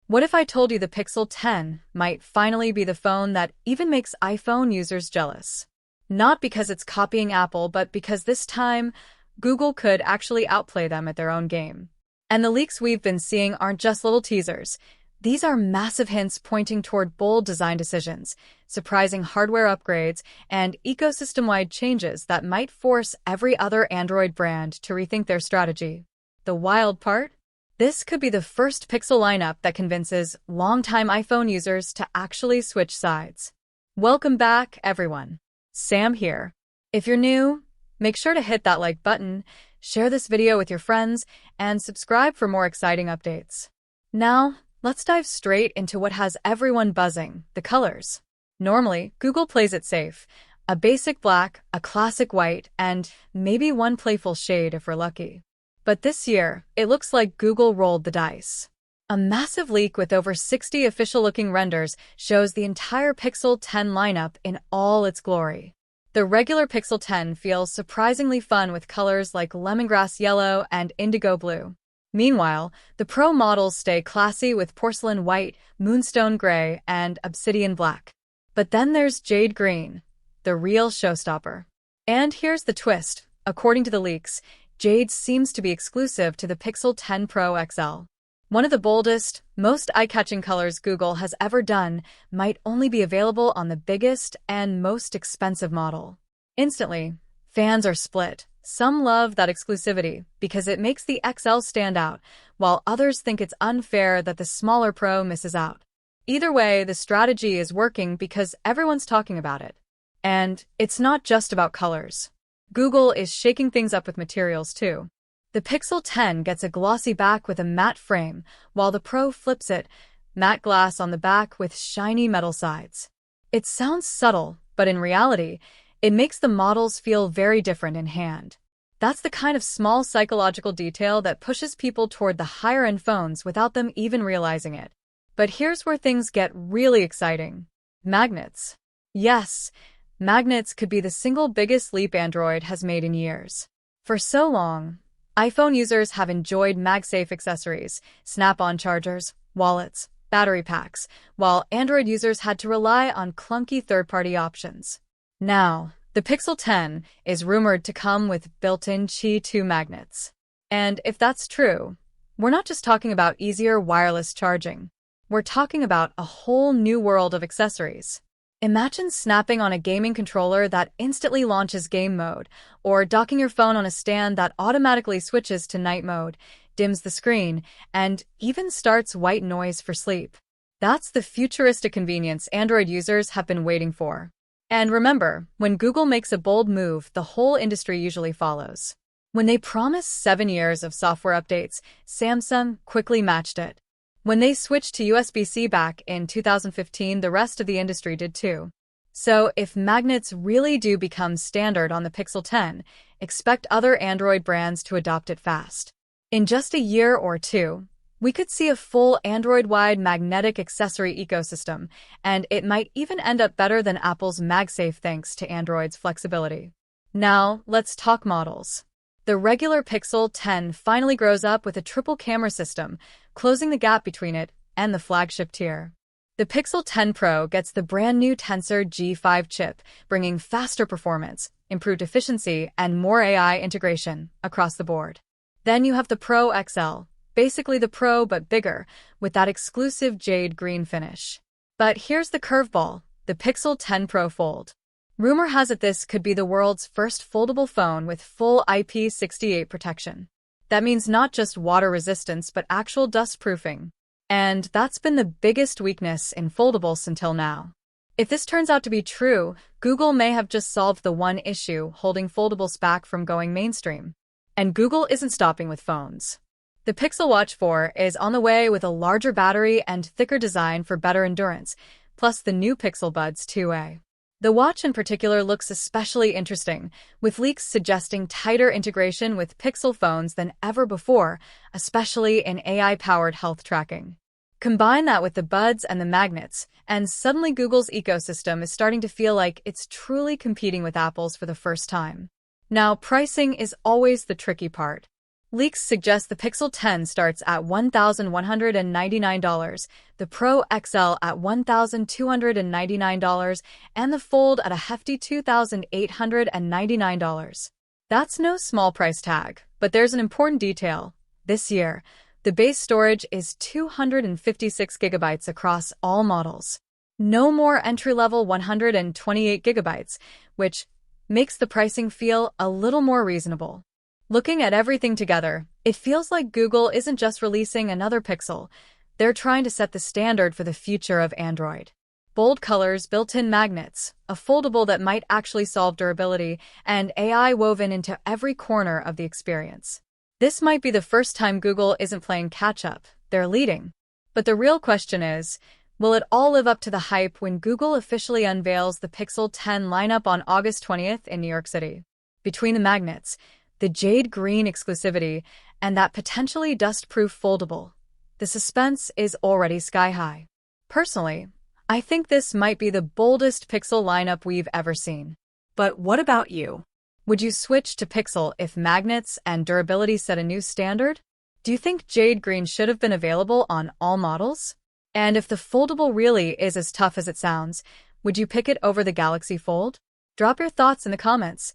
What if I told you the Pixel 10 might finally be the phone that even makes iPhone users jealous? Not because it's copying Apple, but because this time, Google could actually outplay them at their own game. And the leaks we've been seeing aren't just little teasers. These are massive hints pointing toward bold design decisions, surprising hardware upgrades, and ecosystem-wide changes that might force every other Android brand to rethink their strategy. The wild part? This could be the first Pixel lineup that convinces longtime iPhone users to actually switch sides. Welcome back, everyone. Sam here. If you're new, make sure to hit that like button, share this video with your friends, and subscribe for more exciting updates. Now, let's dive straight into what has everyone buzzing, the colors. Normally, Google plays it safe. A basic black, a classic white, and maybe one playful shade if we're lucky. But this year, it looks like Google rolled the dice. A massive leak with over 60 official-looking renders shows the entire Pixel 10 lineup in all its glory. The regular Pixel 10 feels surprisingly fun with colors like lemongrass yellow and indigo blue. Meanwhile, the Pro models stay classy with porcelain white, moonstone gray, and obsidian black. But then there's Jade Green, the real showstopper. And here's the twist. According to the leaks, Jade seems to be exclusive to the Pixel 10 Pro XL. One of the boldest, most eye-catching colors Google has ever done might only be available on the biggest and most expensive model. Instantly, fans are split. Some love that exclusivity because it makes the XL stand out, while others think it's unfair that the smaller Pro misses out. Either way, the strategy is working because everyone's talking about it. And it's not just about colors. Google is shaking things up with materials too. The Pixel 10 gets a glossy back with a matte frame, while the Pro flips it, matte glass on the back with shiny metal sides. It sounds subtle, but in reality, it makes the models feel very different in hand. That's the kind of small psychological detail that pushes people toward the higher-end phones without them even realizing it. But here's where things get really exciting. Magnets. Yes, magnets could be the single biggest leap Android has made in years. For so long, iPhone users have enjoyed MagSafe accessories, snap-on chargers, wallets, battery packs, while Android users had to rely on clunky third-party options. Now, the Pixel 10 is rumored to come with built-in Qi 2 magnets. And if that's true, we're not just talking about easier wireless charging. We're talking about a whole new world of accessories. Imagine snapping on a gaming controller that instantly launches game mode, or docking your phone on a stand that automatically switches to night mode, dims the screen, and even starts white noise for sleep. That's the futuristic convenience Android users have been waiting for. And remember, when Google makes a bold move, the whole industry usually follows. When they promised 7 years of software updates, Samsung quickly matched it. When they switched to USB-C back in 2015, the rest of the industry did too. So if magnets really do become standard on the Pixel 10, expect other Android brands to adopt it fast. In just a year or two, we could see a full Android-wide magnetic accessory ecosystem, and it might even end up better than Apple's MagSafe thanks to Android's flexibility. Now, let's talk models. The regular Pixel 10 finally grows up with a triple camera system, closing the gap between it and the flagship tier. The Pixel 10 Pro gets the brand new Tensor G5 chip, bringing faster performance, improved efficiency, and more AI integration across the board. Then you have the Pro XL, basically the Pro but bigger, with that exclusive jade green finish. But here's the curveball, the Pixel 10 Pro Fold. Rumor has it this could be the world's first foldable phone with full IP68 protection. That means not just water resistance but actual dust proofing. And that's been the biggest weakness in foldables until now. If this turns out to be true, Google may have just solved the one issue holding foldables back from going mainstream. And Google isn't stopping with phones. The Pixel Watch 4 is on the way with a larger battery and thicker design for better endurance, plus the new Pixel Buds 2a. The watch in particular looks especially interesting, with leaks suggesting tighter integration with Pixel phones than ever before, especially in AI-powered health tracking. Combine that with the buds and the magnets, and suddenly Google's ecosystem is starting to feel like it's truly competing with Apple's for the first time. Now, pricing is always the tricky part. Leaks suggest the Pixel 10 starts at $1,199, the Pro XL at $1,299, and the Fold at a hefty $2,899. That's no small price tag, but there's an important detail. This year, the base storage is 256 gigabytes across all models. No more entry-level 128 gigabytes, which makes the pricing feel a little more reasonable. Looking at everything together, it feels like Google isn't just releasing another Pixel. They're trying to set the standard for the future of Android. Bold colors, built-in magnets, a foldable that might actually solve durability, and AI woven into every corner of the experience. This might be the first time Google isn't playing catch-up. They're leading. But the real question is, will it all live up to the hype when Google officially unveils the Pixel 10 lineup on August 20th in New York City? Between the magnets, the Jade Green exclusivity, and that potentially dust-proof foldable, the suspense is already sky-high. Personally, I think this might be the boldest Pixel lineup we've ever seen. But what about you? Would you switch to Pixel if magnets and durability set a new standard? Do you think Jade Green should have been available on all models? And if the foldable really is as tough as it sounds, would you pick it over the Galaxy Fold? Drop your thoughts in the comments.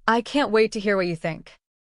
I can't wait to hear what you think.